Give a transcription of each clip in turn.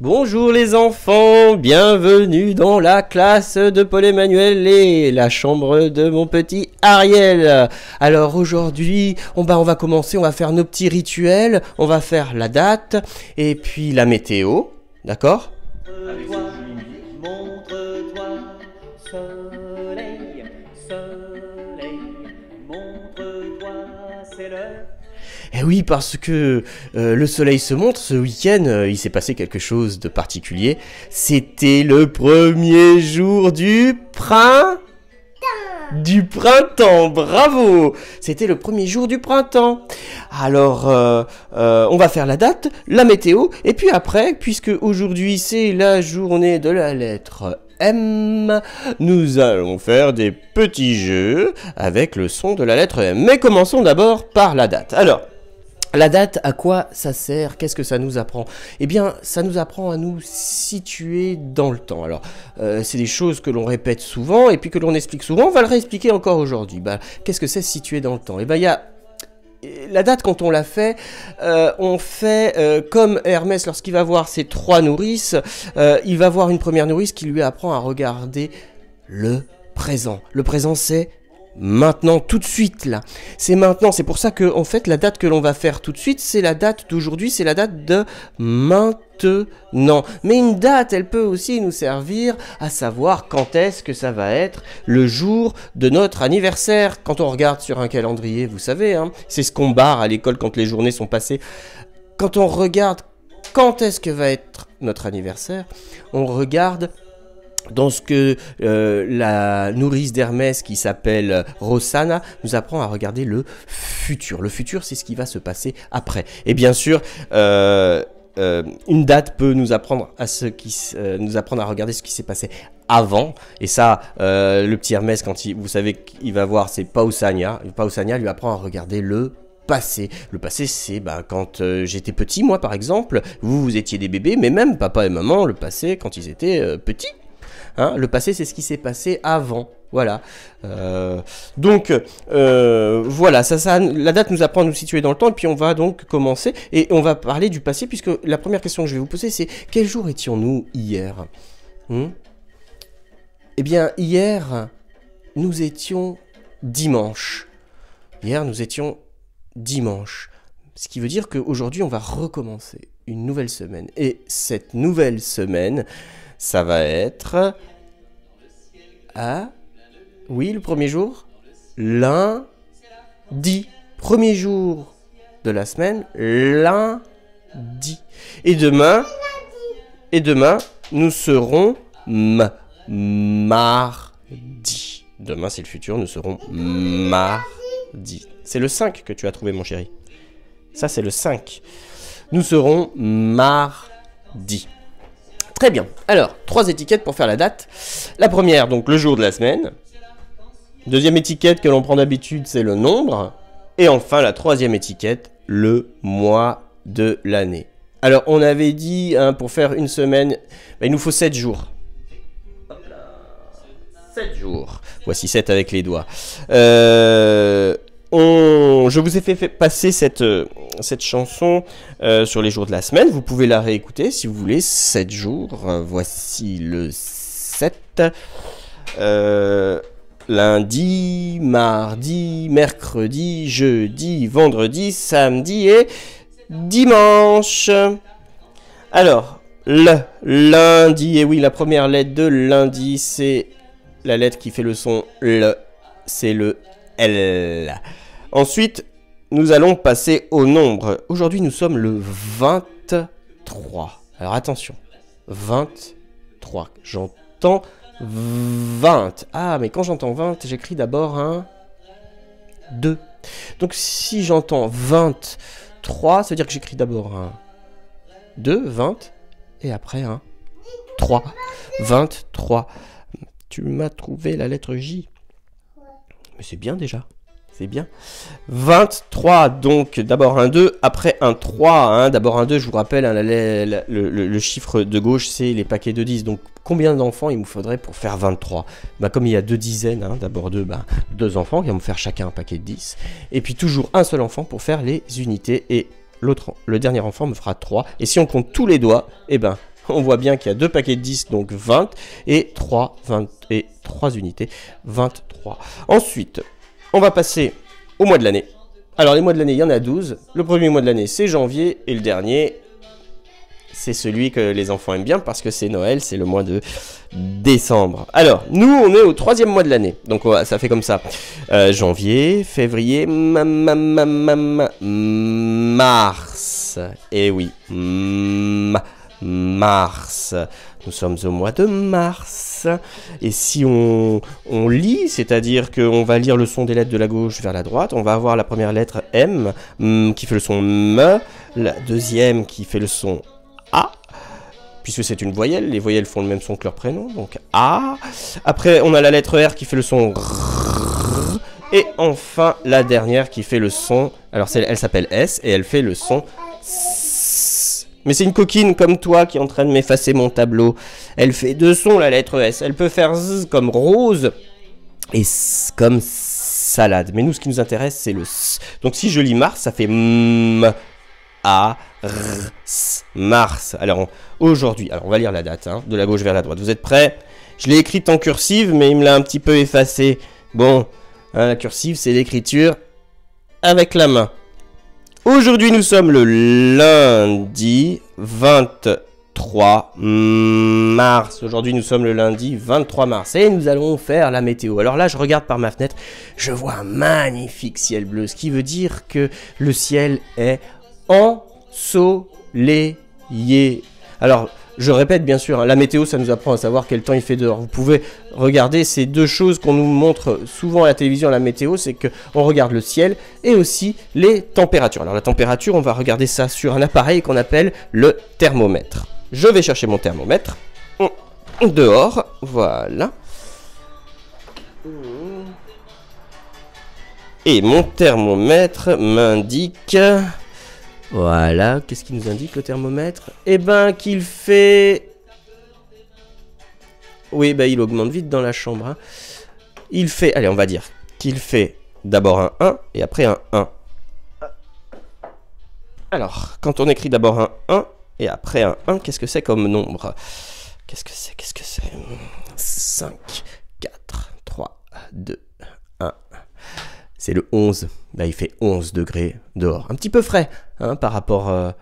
Bonjour les enfants, bienvenue dans la classe de Paul-Emmanuel et la chambre de mon petit Ariel. Alors aujourd'hui, on va commencer, on va faire nos petits rituels, on va faire la date et puis la météo, d'accord ? Montre-toi, soleil, soleil, montre-toi, c'est l'heure. Eh oui, parce que le soleil se montre, ce week-end, il s'est passé quelque chose de particulier. C'était le premier jour du printemps, bravo! C'était le premier jour du printemps. Alors, on va faire la date, la météo, et puis après, puisque aujourd'hui c'est la journée de la lettre M, nous allons faire des petits jeux avec le son de la lettre M. Mais commençons d'abord par la date. Alors, la date, à quoi ça sert? Qu'est-ce que ça nous apprend? Eh bien, ça nous apprend à nous situer dans le temps. Alors, c'est des choses que l'on répète souvent et puis que l'on explique souvent. On va le réexpliquer encore aujourd'hui. Qu'est-ce que c'est situer dans le temps? Eh bien, il y a la date, quand on la fait, on fait comme Hermès lorsqu'il va voir ses 3 nourrices. Il va voir une première nourrice qui lui apprend à regarder le présent. Le présent, c'est maintenant, tout de suite, là. C'est maintenant, c'est pour ça que, en fait, la date que l'on va faire tout de suite, c'est la date d'aujourd'hui, c'est la date de maintenant. Mais une date, elle peut aussi nous servir à savoir quand est-ce que ça va être le jour de notre anniversaire. Quand on regarde sur un calendrier, vous savez, hein, c'est ce qu'on barre à l'école quand les journées sont passées. Quand on regarde quand est-ce que va être notre anniversaire, on regarde dans ce que la nourrice d'Hermès qui s'appelle Rosanna nous apprend à regarder le futur. Le futur, c'est ce qui va se passer après. Et bien sûr, une date peut nous apprendre à regarder ce qui s'est passé avant. Et ça, le petit Hermès, vous savez qu'il va voir, c'est Pausania. Pausania lui apprend à regarder le passé. Le passé, c'est quand j'étais petit, moi par exemple, vous étiez des bébés, mais même papa et maman, le passé, quand ils étaient petits. Hein, le passé, c'est ce qui s'est passé avant. Voilà. Donc, voilà, la date nous apprend à nous situer dans le temps. Et puis, on va donc commencer. Et on va parler du passé, puisque la première question que je vais vous poser, c'est quel jour étions-nous hier? Eh bien, hier, nous étions dimanche. Hier, nous étions dimanche. Ce qui veut dire qu'aujourd'hui, on va recommencer une nouvelle semaine. Et cette nouvelle semaine, ça va être... Oui, le premier jour. Lundi. Premier jour de la semaine. Lundi. Et demain, nous serons mardi. Demain, c'est le futur. Nous serons mardi. C'est le 5 que tu as trouvé, mon chéri. Ça, c'est le 5. Nous serons mardi. Très bien. Alors, 3 étiquettes pour faire la date. La première, donc le jour de la semaine. Deuxième étiquette que l'on prend d'habitude, c'est le nombre. Et enfin, la troisième étiquette, le mois de l'année. Alors, on avait dit, pour faire une semaine, il nous faut 7 jours. 7 jours. Voici 7 avec les doigts. Je vous ai fait passer cette chanson sur les jours de la semaine. Vous pouvez la réécouter si vous voulez. 7 jours. Voici le 7. Lundi, mardi, mercredi, jeudi, vendredi, samedi et dimanche. Alors, le lundi. Et oui, la première lettre de lundi, c'est la lettre qui fait le son le. C'est le L. Ensuite, nous allons passer au nombre. Aujourd'hui, nous sommes le 23. Alors attention, 23. J'entends 20. Ah, mais quand j'entends 20, j'écris d'abord un 2. Donc si j'entends 23, ça veut dire que j'écris d'abord un 2, 20, et après un 3. 23. Tu m'as trouvé la lettre J. Mais c'est bien déjà. C'est bien. 23, donc d'abord un 2, après un 3. D'abord un 2, je vous rappelle, le chiffre de gauche, c'est les paquets de 10. Donc combien d'enfants il me faudrait pour faire 23? Comme il y a 2 dizaines, d'abord 2, 2 enfants qui vont me faire chacun un paquet de 10. Et puis toujours un seul enfant pour faire les unités. Et le dernier enfant me fera 3. Et si on compte tous les doigts, On voit bien qu'il y a 2 paquets de 10, donc 20, et 3 unités, 23. Ensuite, on va passer au mois de l'année. Alors, les mois de l'année, il y en a 12. Le premier mois de l'année, c'est janvier, et le dernier, c'est celui que les enfants aiment bien, parce que c'est Noël, c'est le mois de décembre. Alors, nous, on est au 3e mois de l'année, donc ça fait comme ça. Janvier, février, mars. Et oui, mars. Nous sommes au mois de mars. Et si on lit, c'est-à-dire qu'on va lire le son des lettres de la gauche vers la droite, on va avoir la première lettre M, qui fait le son M, la deuxième qui fait le son A, puisque c'est une voyelle, les voyelles font le même son que leur prénom, donc A. Après, on a la lettre R qui fait le son R. Et enfin, la dernière qui fait le son, alors elle s'appelle S, et elle fait le son S. Mais c'est une coquine comme toi qui est en train de m'effacer mon tableau. Elle fait 2 sons, la lettre S. Elle peut faire Z comme rose et S comme salade. Mais nous, ce qui nous intéresse, c'est le S. Donc si je lis Mars, ça fait M, A, R, S, Mars. Alors aujourd'hui, on va lire la date, hein, de la gauche vers la droite. Vous êtes prêts? Je l'ai écrite en cursive, mais il me l'a un petit peu effacé. Bon, hein, la cursive, c'est l'écriture avec la main. Aujourd'hui, nous sommes le lundi 23 mars. Aujourd'hui, nous sommes le lundi 23 mars. Et nous allons faire la météo. Alors là, je regarde par ma fenêtre. Je vois un magnifique ciel bleu. Ce qui veut dire que le ciel est ensoleillé. Alors, je répète bien sûr, hein, la météo, ça nous apprend à savoir quel temps il fait dehors. Vous pouvez regarder ces 2 choses qu'on nous montre souvent à la télévision, à la météo, c'est qu'on regarde le ciel et aussi les températures. Alors la température, on va regarder ça sur un appareil qu'on appelle le thermomètre. Je vais chercher mon thermomètre dehors, voilà. Et mon thermomètre m'indique... Voilà, qu'est-ce qu'il nous indique le thermomètre? Eh ben qu'il fait... Oui, ben il augmente vite dans la chambre. Hein. Il fait, allez on va dire qu'il fait d'abord un 1 et après un 1. Alors, quand on écrit d'abord un 1 et après un 1, qu'est-ce que c'est comme nombre? Qu'est-ce que c'est? 5, 4, 3, 2, 1... C'est le 11, là il fait 11 degrés dehors. Un petit peu frais hein, par rapport à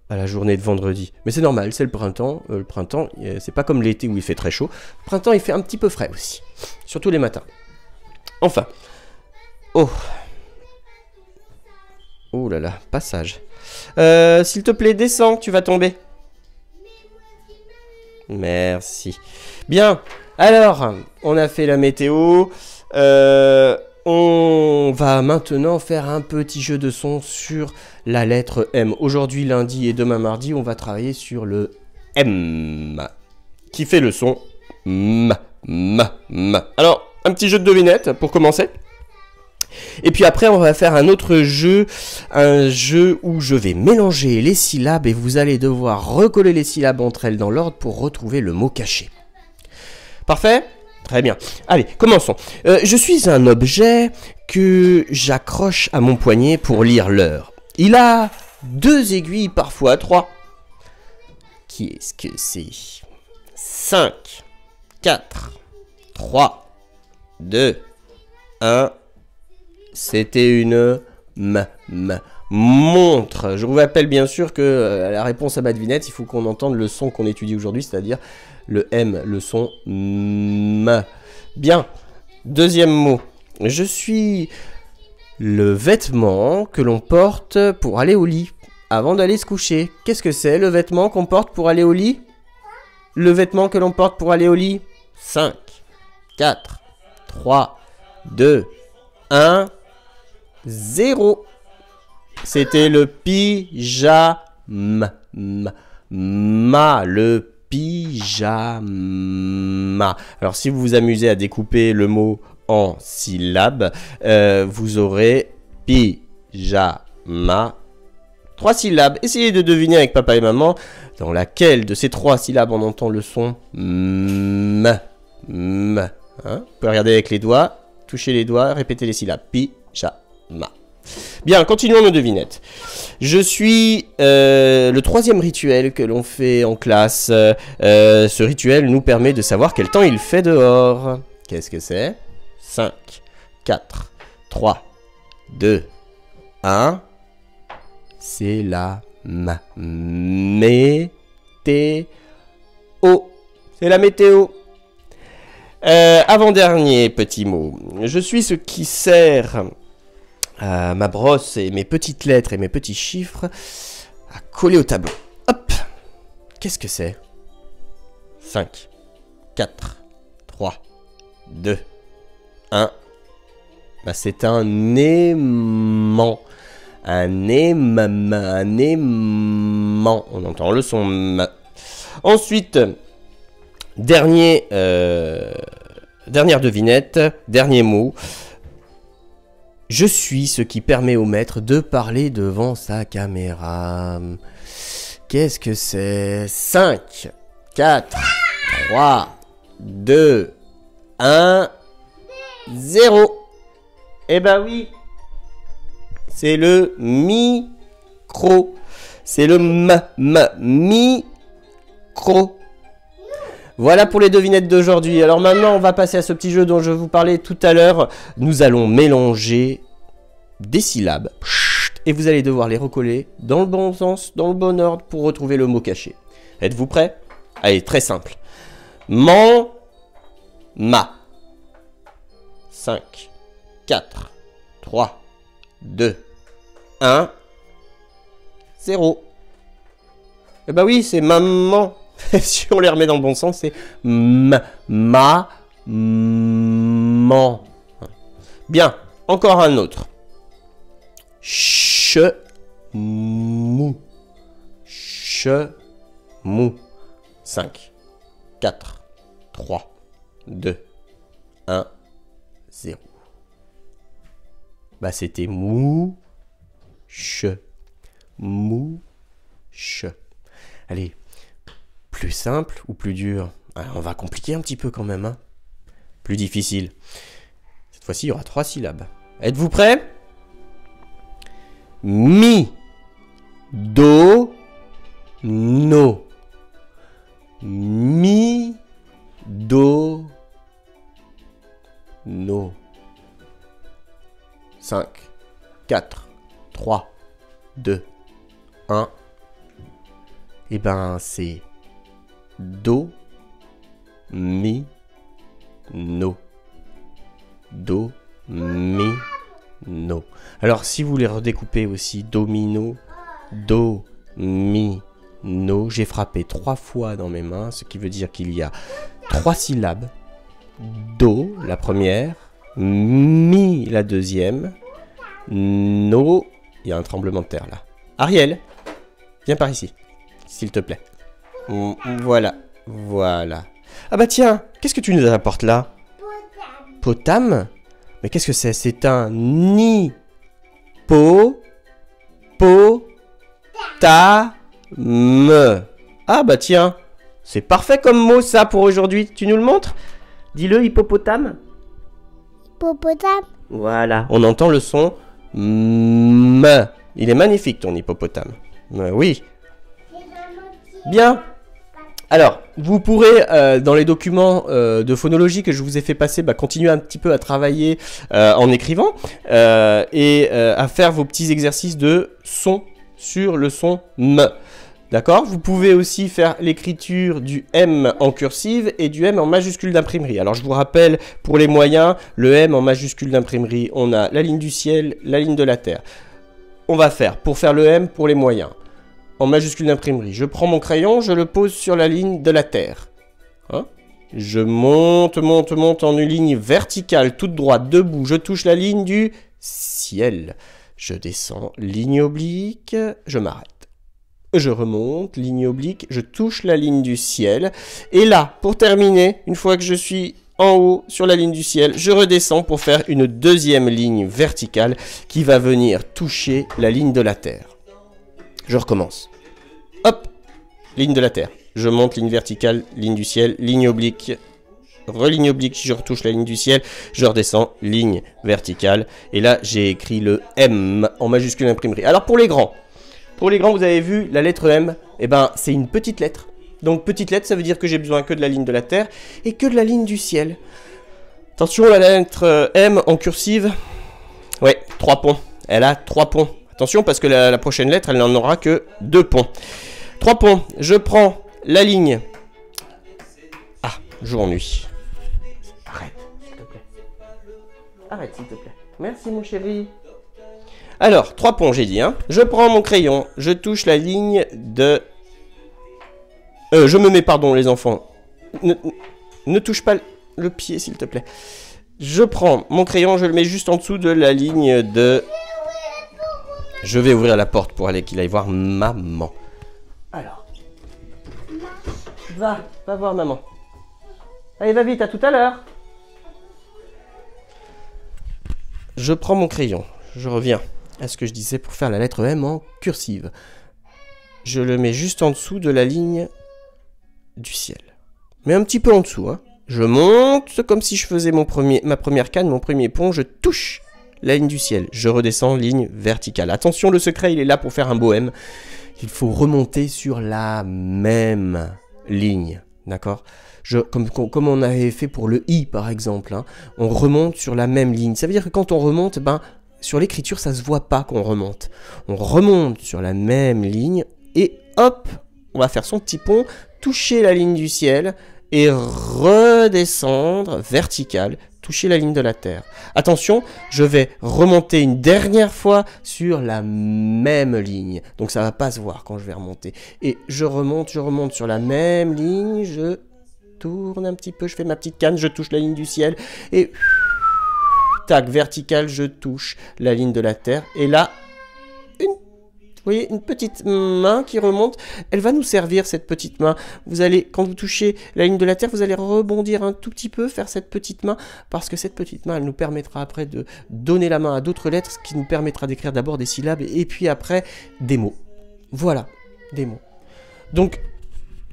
la journée de vendredi. Mais c'est normal, c'est le printemps. Le printemps, c'est pas comme l'été où il fait très chaud. Le printemps, il fait un petit peu frais aussi. Surtout les matins. Enfin. Oh. Oh là là, passage. S'il te plaît, descends, tu vas tomber. Merci. Bien, alors, on a fait la météo. On va maintenant faire un petit jeu de son sur la lettre M. Aujourd'hui, lundi et demain, mardi, on va travailler sur le M, qui fait le son M. Alors, un petit jeu de devinette pour commencer. Et puis après, on va faire un autre jeu, un jeu où je vais mélanger les syllabes et vous allez devoir recoller les syllabes entre elles dans l'ordre pour retrouver le mot caché. Parfait ? Très bien. Allez, commençons. Je suis un objet que j'accroche à mon poignet pour lire l'heure. Il a 2 aiguilles, parfois 3. Qui est-ce que c'est? 5, 4, 3, 2, 1. C'était une montre. Je vous rappelle bien sûr que la réponse à ma devinette, il faut qu'on entende le son qu'on étudie aujourd'hui, c'est-à-dire le M, le son M. Bien. Deuxième mot. Je suis le vêtement que l'on porte pour aller au lit, avant d'aller se coucher. Qu'est-ce que c'est le vêtement qu'on porte pour aller au lit? Le vêtement que l'on porte pour aller au lit. 5, 4, 3, 2, 1, 0. C'était le pyjama. Le pyjama. Alors si vous vous amusez à découper le mot en syllabes, vous aurez pyjama. 3 syllabes. Essayez de deviner avec papa et maman dans laquelle de ces 3 syllabes on entend le son m. Hein? Vous pouvez regarder avec les doigts, toucher les doigts, répéter les syllabes. Pyjama. Bien, continuons nos devinettes. Je suis le troisième rituel que l'on fait en classe. Ce rituel nous permet de savoir quel temps il fait dehors. Qu'est-ce que c'est? 5, 4, 3, 2, 1. C'est la météo. C'est la météo. Avant-dernier petit mot. Je suis ce qui sert ma brosse et mes petites lettres et mes petits chiffres à coller au tableau. Hop. Qu'est-ce que c'est? 5, 4, 3, 2, 1. Bah, c'est un aimant. Un aimant. On entend le son ma. Ensuite, dernière devinette, dernier mot. Je suis ce qui permet au maître de parler devant sa caméra. Qu'est-ce que c'est? 5, 4, 3, 2, 1, 0. Eh ben oui, c'est le micro. C'est le micro. Voilà pour les devinettes d'aujourd'hui. Alors maintenant, on va passer à ce petit jeu dont je vous parlais tout à l'heure. Nous allons mélanger des syllabes. Et vous allez devoir les recoller dans le bon sens, dans le bon ordre pour retrouver le mot caché. Êtes-vous prêts? Allez, très simple. Ma. 5, 4, 3, 2, 1, 0. Eh ben oui, c'est maman. Si on les remet dans le bon sens, c'est maman. Bien, encore un autre. Chemou. 5, 4, 3, 2, 1, 0. Bah c'était mouche. Allez, plus simple ou plus dur? Alors, on va compliquer un petit peu quand même. Hein. Plus difficile. Cette fois-ci, il y aura 3 syllabes. Êtes-vous prêts? Mi. Do. No. Mi. Do. No. 5, 4, 3, 2, 1. Et ben c'est Do, Mi, No. Do, Mi, No. Alors si vous les redécoupez aussi, domino, Do, Mi, No, j'ai frappé 3 fois dans mes mains, ce qui veut dire qu'il y a 3 syllabes. Do, la première, Mi, la deuxième, No, il y a un tremblement de terre là. Ariel, viens par ici, s'il te plaît. Voilà, voilà. Ah bah tiens, qu'est-ce que tu nous apportes là? Potam. Mais qu'est-ce que c'est? C'est un ni ta me. Ah bah tiens, c'est parfait comme mot ça pour aujourd'hui. Tu nous le montres? Dis-le, hippopotame. Hippopotame. Voilà, on entend le son me. Il est magnifique ton hippopotame. Oui. Bien. Alors, vous pourrez, dans les documents de phonologie que je vous ai fait passer, continuer un petit peu à travailler en écrivant et à faire vos petits exercices de son sur le son M. D'accord? Vous pouvez aussi faire l'écriture du M en cursive et du M en majuscule d'imprimerie. Alors, je vous rappelle, pour les moyens, le M en majuscule d'imprimerie, on a la ligne du ciel, la ligne de la terre. On va faire, pour faire le M pour les moyens, en majuscule d'imprimerie. Je prends mon crayon, je le pose sur la ligne de la terre. Hein? Je monte en une ligne verticale, toute droite, debout. Je touche la ligne du ciel. Je descends, ligne oblique, je m'arrête. Je remonte, ligne oblique, je touche la ligne du ciel. Et là, pour terminer, une fois que je suis en haut sur la ligne du ciel, je redescends pour faire une deuxième ligne verticale qui va venir toucher la ligne de la terre. Je recommence. Hop, ligne de la terre. Je monte, ligne verticale, ligne du ciel, ligne oblique. religne oblique, je retouche la ligne du ciel, je redescends, ligne verticale. Et là, j'ai écrit le M en majuscule imprimerie. Alors pour les grands, vous avez vu, la lettre M, eh ben, c'est une petite lettre. Donc petite lettre, ça veut dire que j'ai besoin que de la ligne de la terre et que de la ligne du ciel. Attention, la lettre M en cursive, ouais, 3 ponts. Elle a 3 ponts. Attention, parce que la prochaine lettre, elle n'en aura que 2 ponts. 3 ponts, je prends la ligne. Ah, jour-nuit. Arrête, s'il te plaît. Arrête, s'il te plaît. Merci, mon chéri. Alors, 3 ponts, j'ai dit, hein. Je prends mon crayon, je touche la ligne de... je me mets, pardon, les enfants. Ne touche pas le pied, s'il te plaît. Je prends mon crayon, je le mets juste en dessous de la ligne de... Je vais ouvrir la porte pour aller qu'il aille voir maman. Alors. Va voir maman. Allez, va vite, à tout à l'heure. Je prends mon crayon. Je reviens à ce que je disais pour faire la lettre M en cursive. Je le mets juste en dessous de la ligne du ciel. Mais un petit peu en dessous, hein. Je monte comme si je faisais ma première canne, mon premier pont. Je touche la ligne du ciel. Je redescends, ligne verticale. Attention, le secret, il est là pour faire un beau M. Il faut remonter sur la même ligne. D'accord ? Comme on avait fait pour le I, par exemple. Hein. On remonte sur la même ligne. Ça veut dire que quand on remonte, ben, sur l'écriture, ça ne se voit pas qu'on remonte. On remonte sur la même ligne et hop, on va faire son petit pont, toucher la ligne du ciel et redescendre vertical, toucher la ligne de la terre. Attention, je vais remonter une dernière fois sur la même ligne. Donc ça ne va pas se voir quand je vais remonter. Et je remonte sur la même ligne, je tourne un petit peu, je fais ma petite canne, je touche la ligne du ciel et tac, vertical, je touche la ligne de la terre. Et là, vous voyez, une petite main qui remonte, elle va nous servir cette petite main. Vous allez, quand vous touchez la ligne de la terre, vous allez rebondir un tout petit peu, faire cette petite main, parce que cette petite main, elle nous permettra après de donner la main à d'autres lettres, ce qui nous permettra d'écrire d'abord des syllabes et puis après des mots. Voilà, des mots. Donc,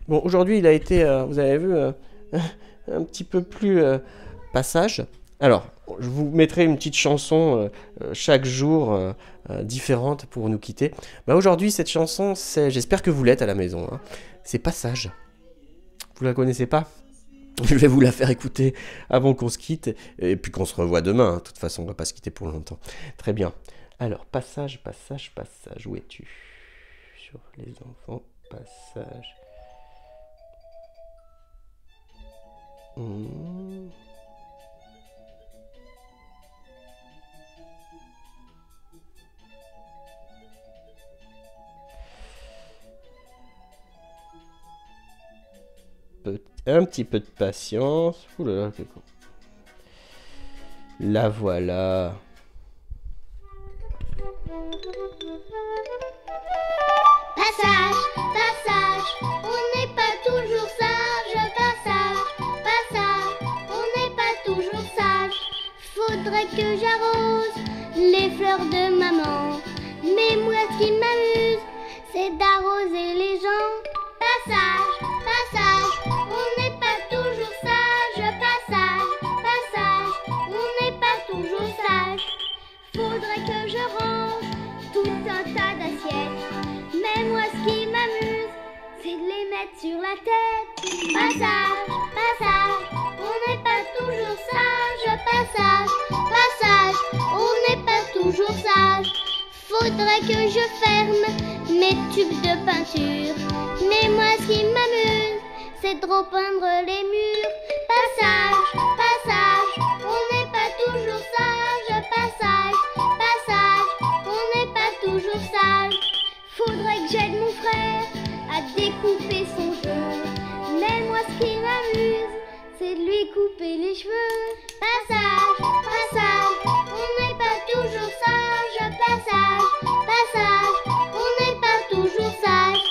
bon, aujourd'hui, il a été, vous avez vu, un petit peu plus passage. Alors, je vous mettrai une petite chanson chaque jour différente pour nous quitter. Bah, aujourd'hui, cette chanson, j'espère que vous l'êtes à la maison. Hein. C'est Passage. Vous la connaissez pas ? Je vais vous la faire écouter avant qu'on se quitte. Et puis qu'on se revoit demain. Hein. De toute façon, on va pas se quitter pour longtemps. Très bien. Alors, Passage. Où es-tu ? Sur les enfants, Passage. Un petit peu de patience. Ouh là là, quel con. La voilà. Passage, on n'est pas toujours sage. Passage, on n'est pas toujours sage. Faudrait que j'arrose les fleurs de maman. Mais moi, ce qui m'amuse, c'est d'arroser les gens. Passage, on n'est pas toujours sage. Passage, on n'est pas toujours sage. Faudrait que je range tout un tas d'assiettes. Mais moi, ce qui m'amuse, c'est de les mettre sur la tête. Passage, on n'est pas toujours sage. Passage, on n'est pas toujours sage. Faudrait que je ferme mes tubes de peinture. Mais moi, ce qui m'amuse, c'est de repeindre les murs. Passage, on n'est pas toujours sage. Passage, on n'est pas toujours sage. Faudrait que j'aide mon frère à découper son jeu. Mais moi, ce qui m'amuse, c'est de lui couper les cheveux. Passage, on n'est pas toujours sage. Passage, on n'est pas toujours sage.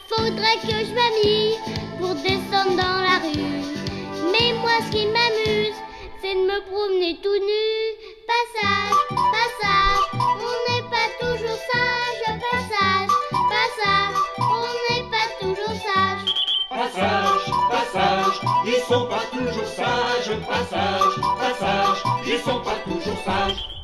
Faudrait que je m'habille pour descendre dans la rue. Mais moi, ce qui m'amuse, c'est de me promener tout nu. Passage, on n'est pas toujours sage. Passage, on n'est pas toujours sage. Passage, sont pas toujours sages. Passage, passage, ils sont pas toujours sages.